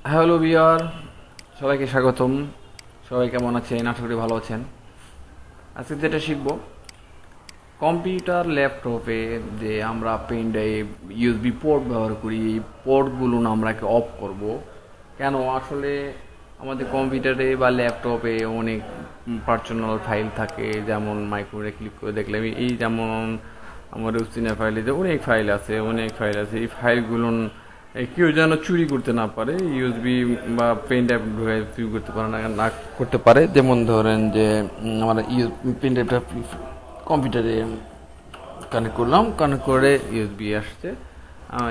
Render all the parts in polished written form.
Hello বিয়ার, সবাইকে স্বাগতম। সবাই কেমন আছেন? আশা করি ভালো আছেন। আজকে যেটা শিখবো, কম্পিউটার ল্যাপটপে যে আমরা পেন ড্রাইভ ইউএসবি পোর্ট ব্যবহার করি, এই পোর্টগুলো আমরা অফ করব কেন? আসলে আমাদের কম্পিউটারে বা ল্যাপটপে অনেক পার্সোনাল ফাইল থাকে, যেমন মাইক্রোরে ক্লিক করে দেখলে এই যেমন আমার রুচিনা ফাইলে যে অনেক ফাইল আছে এই ফাইলগুলো কেউ যেন চুরি করতে না পারে, ইউএসবি বা পেন ড্রাইভ চুরি করতে পারে না করতে পারে। যেমন ধরেন যে আমার পেন ড্রাইভটা কম্পিউটারে কানেক্ট করে ইউএসবি আসছে,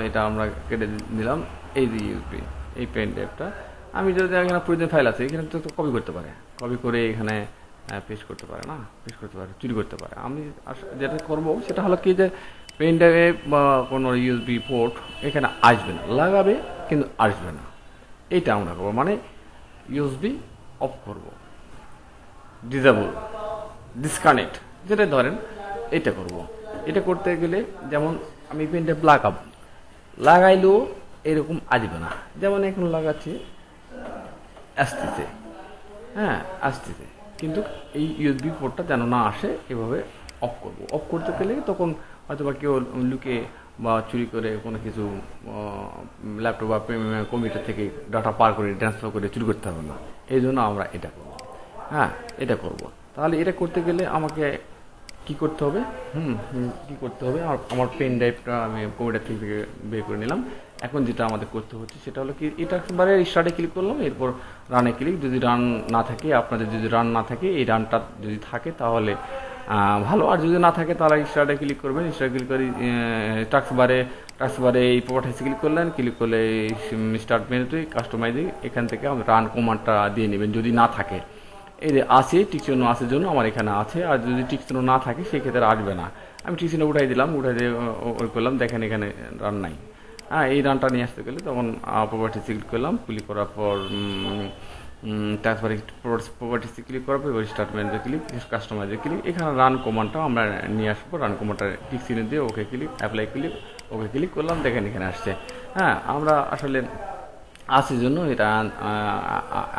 এটা আমরা কেটে দিলাম। এই যে ইউএসবি, এই পেন ড্রাইভটা আমি যদি এখানে প্রয়োজন ফাইল আছে এখানে তো কপি করতে পারে, কপি করে এখানে পেস্ট করতে পারে, না পেস্ট করতে পারে, চুরি করতে পারে। আমি যেটা করব সেটা হলো কি, যে পেন ড্রাইভে বা কোনো ইউএসবি পোর্ট এখানে আসবে না, লাগাবে কিন্তু আসবে না। এইটা আমরা করবো, মানে ইউএসবি অফ করব, ডিসেবল, ডিসকানেক্ট যেটা ধরেন, এটা করব। এটা করতে গেলে যেমন আমি পেন ড্রাইভ লাগাইলেও এরকম আসবে না। যেমন এখন লাগাচ্ছি, আসতেছে, হ্যাঁ আসতেছে, কিন্তু এই ইউএসবি পোর্টটা যেন না আসে এভাবে অফ করব। অফ করতে গেলে তখন হয়তো বা কেউ লুকে বা চুরি করে কোনো কিছু ল্যাপটপ বা কম্পিউটার থেকে ডাটা পার করে ট্রান্সফার করে চুরি করতে হবে না। এই জন্য আমরা এটা করব। হ্যাঁ, এটা করব। তাহলে এটা করতে গেলে আমাকে কি করতে হবে? কি করতে হবে? আমার পেন ড্রাইভটা আমি কম্পিউটার থেকে বের করে নিলাম। এখন যেটা আমাদের করতে হচ্ছে সেটা হলো কি, এটা একবারে স্টার্টে ক্লিক করলাম, এরপর রানে ক্লিক। যদি রান না থাকে, আপনাদের যদি রান না থাকে, এই রানটা যদি থাকে তাহলে ভালো, আর যদি না থাকে তাহলে স্টার্টে ক্লিক করবেন। স্টার্টে ক্লিক করে টাস্কবারে এই প্রপার্টিসে ক্লিক করলেন, ক্লিক করলে স্টার্ট মেনুতে কাস্টমাইজে এখান থেকে রান কমান্ডটা দিয়ে নেবেন যদি না থাকে। এই যে আছে টিক চিহ্ন আছে জন্য আমার এখানে আছে, আর যদি টিক চিহ্ন না থাকে সেই ক্ষেত্রে আসবে না। আমি টিক চিহ্ন উঠাই দিলাম, উঠাই দিয়ে ওই করলাম, দেখেন এখানে রান নাই। হ্যাঁ, এই রানটা নিয়ে আসতে গেলে তখন প্রপার্টি ক্লিক করলাম, ক্লিক করার পর তারপরে প্রপার্টিসে ক্লিক করার পর স্টার্ট মেনুতে ক্লিক, কাস্টমাইজে ক্লিক, এখানে রান কমান্ডটা আমরা নিয়ে আসবো। রান কমান্ডটা টিক চিহ্ন দিয়ে okay click, apply click, okay click করলাম, দেখেন এখানে আসছে। হ্যাঁ, আমরা আসলে আসের জন্য এটা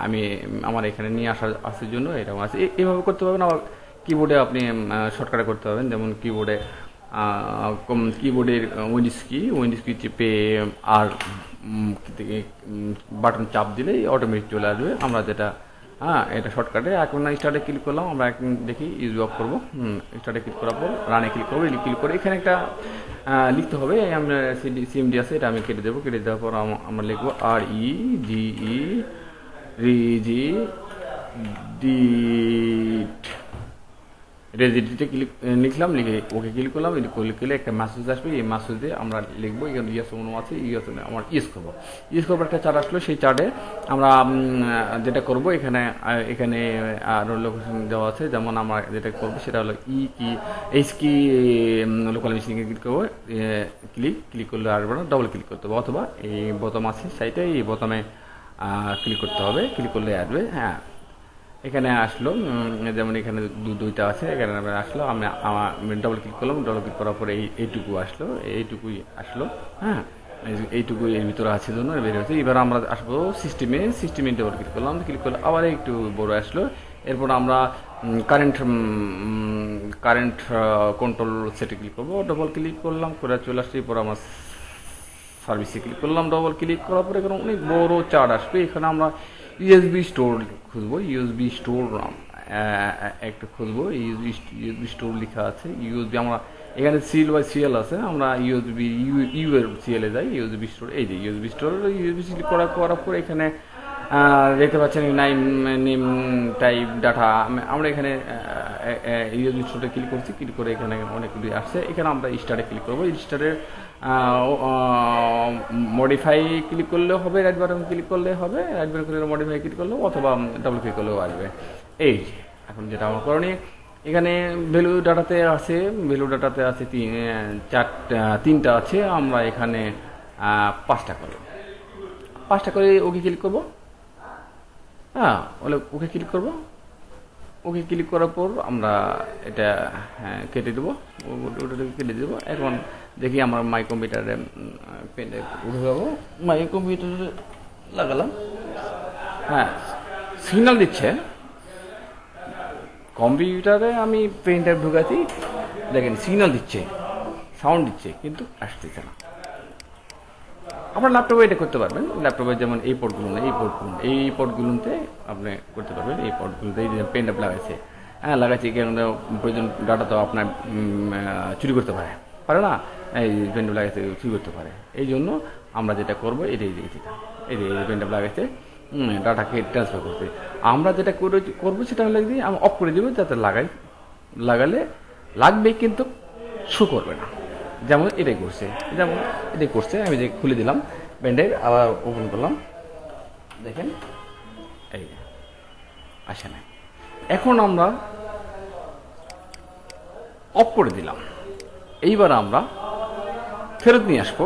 আমি আমার এখানে নিয়ে আসার জন্য এটা আছে। এইভাবে করতে পারবেন। আবার কিবোর্ডে আপনি শর্টকাটে করতে পারবেন, যেমন কিবোর্ডের উইন্ডোজ কি চেপে আর বাটন চাপ দিলেই অটোমেটিক চলে আসবে। আমরা যেটা, হ্যাঁ, এটা শর্টকাটে। এখন স্টার্টে ক্লিক করলাম, আমরা এখন দেখি ইউজ অফ করবো। স্টার্টে ক্লিক করার পর রানে ক্লিক করবো, ক্লিক করে এখানে একটা লিখতে হবে। আমরা সিএমডি আছে, এটা আমি কেটে দেবো। কেটে দেওয়ার পর আমরা লিখবো REGE রিজি ডিট রেজিডিতে ক্লিক লিখলাম, লিখে ওকে ক্লিক করলাম। ক্লিক করলে একটা মেসেজ আসবে, এই মেসেজে আমরা লিখবো এখানে ইয়েস অনু আছে, ইয়েস আমার ইউজ করবো। ইউজ করবো একটা চার্ট আসলো, সেই চার্টে আমরা যেটা করব, এখানে আরও লোকেশন দেওয়া আছে। যেমন আমরা যেটা করবো সেটা হলো কি লোকাল মেশিনে ক্লিক করবো। ক্লিক করলে আসবে না, ডবল ক্লিক করতে হবে, অথবা এই বোতাম আছে সাইটে, এই বোতামে ক্লিক করতে হবে, ক্লিক করলে আসবে। হ্যাঁ, এখানে আসলো, যেমন এখানে দুইটা আছে, এখানে আসলো। আমি ডবল ক্লিক করলাম, ডবল ক্লিক করার পরে এইটুকু আসলো, এইটুকুই আসলো। হ্যাঁ, এইটুকু এর ভিতরে আছে জন্য বের হয়েছে। এবার আমরা আসবো সিস্টেমে ডবল ক্লিক করলাম, ক্লিক করলে আবার একটু বড় আসলো। এরপর আমরা কারেন্ট কন্ট্রোল সেটে ক্লিক করবো, ডবল ক্লিক করলাম, করে চলে আসছে। এরপর আমরা সার্ভিসে ক্লিক করলাম, ডবল ক্লিক করার পরে এখানে অনেক বড় চার্ট আসবে। এখানে আমরা ইউএসবি স্টোর খুঁজবো, ইউএসবি স্টোর একটা খুঁজবো। ইউএসবি স্টোর লেখা আছে, ইউএসবি আমরা এখানে সিরিয়াল বাই সিরিয়াল আছে, আমরা ইউএসবি ইউ এর সিরিয়ালে যাই। ইউএসবি স্টোর, এই যে ইউএসবি স্টোর, ইউএসবি সিলেক্ট করার পর এখানে দেখতে পাচ্ছেন নেম টাইপ ডাটা। আমরা এখানে ইউএসবি স্টোরে ক্লিক করছি, ক্লিক করে এখানে অনেকগুলি আসছে। এখানে আমরা স্টারে ক্লিক করবো, স্টারে মডিফাই ক্লিক করলেও হবে, রাইট বাটন ক্লিক করলে হবে, right button click modify click করলেও, অথবা ডাবল ক্লিক করলেও আসবে। এই যে এখন যেটা আমার করণীয়, এখানে ভ্যালু ডাটাতে আছে তিনটা আছে। আমরা এখানে পাঁচটা করে ওকে ক্লিক করবো। হ্যাঁ, ওকে ক্লিক করবো। ওকে ক্লিক করার পর আমরা এটা কেটে দেবো, ওটাকে কেটে দেবো। এখন দেখি আমার মাই কম্পিউটারে পেন ড্রাইভ উঠে যাবো। মাই কম্পিউটারে লাগালাম। হ্যাঁ, সিগন্যাল দিচ্ছে কম্পিউটারে, আমি প্রিন্টার ঢুকাচ্ছি, দেখেন সিগন্যাল দিচ্ছে, সাউন্ড দিচ্ছে, কিন্তু আসতেছে না। আপনার ল্যাপটপে এটা করতে পারবেন, ল্যাপটপে যেমন এই পোর্টগুলো না, এই পোর্টগুলোতে আপনি করতে পারবেন, এই পোর্টগুলোতে পেন ড্রাইভ লাগাইছে, হ্যাঁ লাগাইছে, কেন প্রয়োজন ডাটা তো আপনার চুরি করতে পারে, পারে না, এই পেন ড্রাইভ লাগাইছে চুরি করতে পারে। এই জন্য আমরা যেটা করবো এটাই দেখেছি, এই যে পেন ড্রাইভ লাগাইছে ডাটাকে ট্রান্সফার করতে। আমরা যেটা করবো সেটা হলে দিয়ে আমি অফ করে দেবো, যাতে লাগালে লাগবে কিন্তু শো করবে না। যেমন এটাই করছে, আমি যে খুলে দিলাম পেনড্রাইভ, আবার ওপেন করলাম, দেখেন এই আসে নাই। এখন আমরা অফ করে দিলাম, এইবার আমরা ফেরত নিয়ে আসবো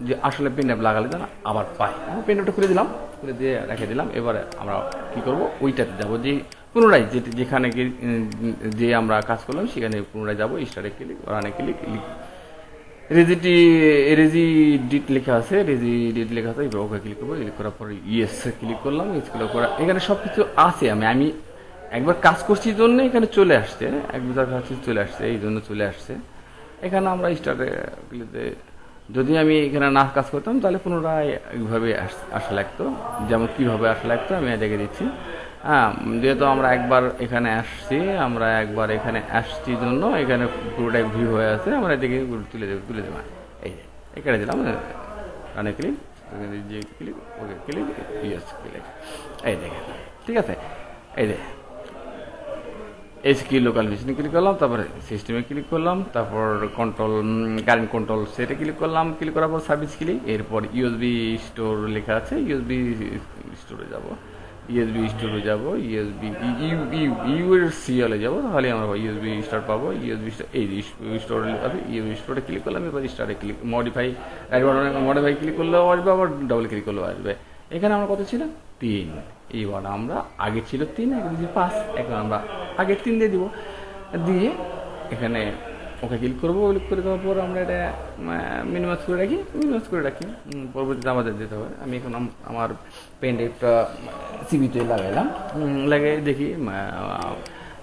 যে আসলে পেনড্রাইভ লাগালে যেন আবার পাই। আমি পেনড্রাইভটা খুলে দিলাম, খুলে দিয়ে রেখে দিলাম। এবারে আমরা কি করব, ওইটাতে যাবো, যে পুনরায় যেখানে যে আমরা কাজ করলাম সেখানে পুনরায় যাবো, স্টারে ক্লিক, রানে ক্লিক, রেজিডিট লেখা আছে, এবার ওকে ক্লিক করবো, ক্লিক করার পরে ইয়েস ক্লিক করলাম, ইয়েস ক্লিক করা, এখানে সব কিছু আছে। আমি একবার কাজ করছি জন্য এখানে চলে আসছে, একবার কাজ চলে আসছে, এই জন্য চলে আসছে। এখানে আমরা স্টার্টে ক্লিকে, যদি আমি এখানে না কাজ করতাম তাহলে পুনরায় এইভাবে আসা লাগতো। যেমন কীভাবে আসা লাগতো আমি দেখে দিচ্ছি। হ্যাঁ, যেহেতু আমরা একবার এখানে আসছি জন্য এখানে পুরোটাই ভিউ হয়ে আছে, আমরা এদিকে তুলে দেবো। এই যে এখানে দিলাম রানে click, okay click, yes click, এই দেখেন ঠিক আছে। এই যে এসকি লোকাল মেশিনে ক্লিক করলাম, তারপরে সিস্টেমে ক্লিক করলাম, তারপর কারেন্ট কন্ট্রোল সেটে ক্লিক করলাম, ক্লিক করার পর সার্ভিস ক্লিক, এরপর ইউএসবি স্টোর লেখা আছে, ইউএসবি স্টোরে যাব, ইউএসসিএলে যাবো, তাহলে আমরা ইউএসবি স্টোর পাবো। এই ইউএসবি স্টোরে ক্লিক করলাম, এবার স্টারে ক্লিক, মডিফাই ক্লিক করলেও আসবে, আবার ডবল ক্লিক করলেও আসবে। এখানে আমরা কত ছিল 3, এইবার আমরা আগে ছিল 3, এখন 5, এখন আমরা আগের 3 দিয়ে দিব, দিয়ে এখানে ওকে ক্লিক করবো, ক্লিক করে দেওয়ার পর আমরা এটা মিনিমাইজ করে রাখি, পরবর্তীতে আমাদের দিতে হবে। আমি এখন আমার পেন ড্রাইভটা সিবিতে লাগাইলাম, লাগিয়ে দেখি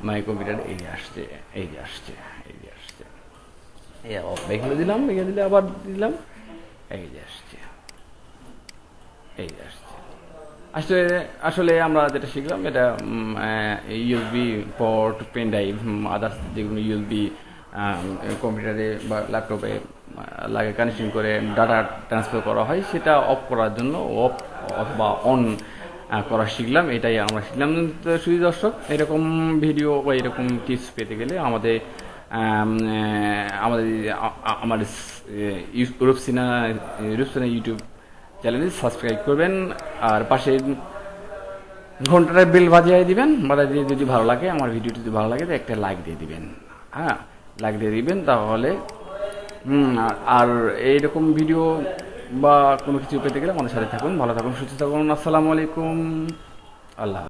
মাই কম্পিউটার এই যে আসছে, এই এখানে দিলাম, দিলে আবার দিলাম, এই যে আসছে। আসলে আমরা যেটা শিখলাম, এটা USB port, pen drive, others যেগুলো ইউএসবি কম্পিউটারে বা ল্যাপটপে লাগে কানেকশন করে ডাটা ট্রান্সফার করা হয়, সেটা অফ করার জন্য অফ অথবা অন করা শিখলাম। এটাই আমরা শিখলাম। তো শুধু দর্শক, এরকম ভিডিও বা এরকম টিপস পেতে গেলে আমাদের রূপসিনা ইউটিউব চ্যানেলে সাবস্ক্রাইব করবেন, আর পাশে ঘন্টাটা বেল বাজিয়ে দিবেন, দিয়ে যদি ভালো লাগে, আমার ভিডিওটি যদি ভালো লাগে তো একটা লাইক দিয়ে দিবেন। হ্যাঁ, লাইক দিয়ে দিবেন, তাহলে আর এইরকম ভিডিও বা কোনো কিছু পেতে গেলে আমাদের সাথে থাকুন। ভালো থাকুন, সুস্থ থাকুন। আসসালামু আলাইকুম, আল্লাহ।